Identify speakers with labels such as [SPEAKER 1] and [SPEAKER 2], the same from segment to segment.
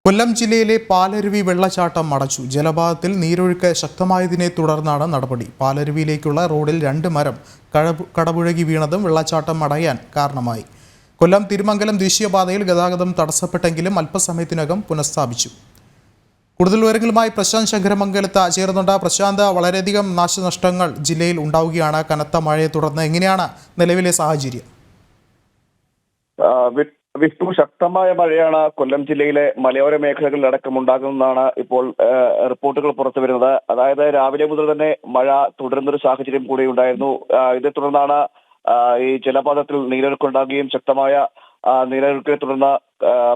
[SPEAKER 1] കൊല്ലം ജില്ലയിലെ പാലരുവി വെള്ളച്ചാട്ടം അടച്ചു. ജലപാതത്തിൽ നീരൊഴുക്ക് ശക്തമായതിനെ തുടർന്നാണ് നടപടി. പാലരുവിയിലേക്കുള്ള റോഡിൽ 2 മരം കടപുഴകി വീണതും വെള്ളച്ചാട്ടം അടയാൻ കാരണമായി. കൊല്ലം തിരുമംഗലം ദേശീയപാതയിൽ ഗതാഗതം തടസ്സപ്പെട്ടെങ്കിലും അല്പസമയത്തിനകം പുനഃസ്ഥാപിച്ചു. കൂടുതൽ വിവരങ്ങളുമായി പ്രശാന്ത് ശങ്കരമംഗലത്ത് ചേർന്നുണ്ട്. പ്രശാന്ത്, വളരെയധികം നാശനഷ്ടങ്ങൾ ജില്ലയിൽ ഉണ്ടാവുകയാണ് കനത്ത മഴയെ തുടർന്ന്. എങ്ങനെയാണ് നിലവിലെ സാഹചര്യം?
[SPEAKER 2] വിഷ്ണു, ശക്തമായ മഴയാണ് കൊല്ലം ജില്ലയിലെ മലയോര മേഖലകളിൽ അടക്കമുണ്ടാകുന്നതാണ് ഇപ്പോൾ റിപ്പോർട്ടുകൾ പുറത്തു വരുന്നത്. അതായത് രാവിലെ മുതൽ തന്നെ മഴ തുടരുന്നൊരു സാഹചര്യം കൂടി ഉണ്ടായിരുന്നു. ഇതേ തുടർന്നാണ് ഈ ജലപാതത്തിൽ നീരൊഴുക്കുണ്ടാകുകയും ശക്തമായ നീരൊഴുക്കിനെ തുടർന്ന്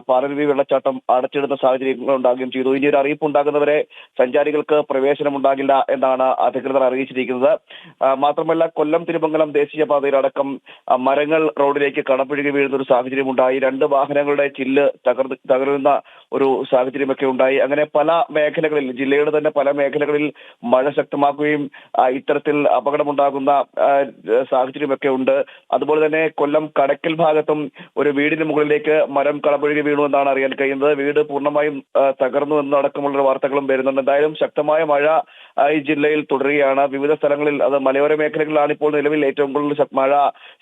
[SPEAKER 2] പാലരുവി വെള്ളച്ചാട്ടം അടച്ചിടുന്ന സാഹചര്യങ്ങൾ ഉണ്ടാകുകയും ചെയ്തു. ഇനി ഒരു അറിയിപ്പ് ഉണ്ടാകുന്നവരെ സഞ്ചാരികൾക്ക് പ്രവേശനം ഉണ്ടാകില്ല എന്നാണ് അധികൃതർ അറിയിച്ചിരിക്കുന്നത്. മാത്രമല്ല, കൊല്ലം തിരുമംഗലം ദേശീയപാതയിലടക്കം മരങ്ങൾ റോഡിലേക്ക് കടപുഴകി വീഴുന്ന ഒരു സാഹചര്യം ഉണ്ടായി. 2 വാഹനങ്ങളുടെ ചില്ല് തകരുന്ന ഒരു സാഹചര്യമൊക്കെ ഉണ്ടായി. അങ്ങനെ പല മേഖലകളിൽ, ജില്ലയുടെ തന്നെ പല മേഖലകളിൽ മഴ ശക്തമാക്കുകയും ഇത്തരത്തിൽ അപകടമുണ്ടാകുന്ന സാഹചര്യമൊക്കെ ഉണ്ട്. അതുപോലെ തന്നെ കൊല്ലം കടക്കൽ ഭാഗത്തും ഒരു വീടിന് മുകളിലേക്ക് മരം കടപുഴകി വീണു എന്നാണ് അറിയാൻ കഴിയുന്നത്. വീട് പൂർണ്ണമായും തകർന്നു എന്നടക്കമുള്ള വാർത്തകളും വരുന്നുണ്ട്. എന്തായാലും ശക്തമായ മഴ ഈ ജില്ലയിൽ തുടരുകയാണ്. വിവിധ സ്ഥലങ്ങളിൽ, അത് മലയോര മേഖലകളിലാണ് ഇപ്പോൾ നിലവിൽ ഏറ്റവും കൂടുതൽ മഴ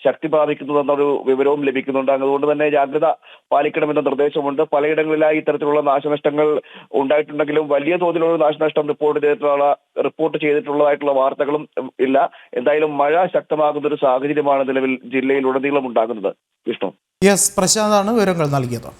[SPEAKER 2] ശക്തി പ്രാപിക്കുന്നതെന്നൊരു വിവരവും ലഭിക്കുന്നുണ്ട്. അതുകൊണ്ട് തന്നെ ജാഗ്രത പാലിക്കണമെന്ന നിർദ്ദേശമുണ്ട്. പലയിടങ്ങളിലായി ഇത്തരത്തിലുള്ള നാശനഷ്ടങ്ങൾ ഉണ്ടായിട്ടുണ്ടെങ്കിലും വലിയ തോതിലുള്ള നാശനഷ്ടം റിപ്പോർട്ട് ചെയ്തിട്ടുള്ളതായിട്ടുള്ള വാർത്തകളും ഇല്ല. എന്തായാലും മഴ ശക്തമാകുന്ന ഒരു സാഹചര്യമാണ് നിലവിൽ ജില്ലയിൽ ഉടനീളം ഉണ്ടാകുന്നത്. വിഷ്ണു.
[SPEAKER 1] യെസ്, പ്രശാന്താണ് വിവരങ്ങൾ നൽകിയത്.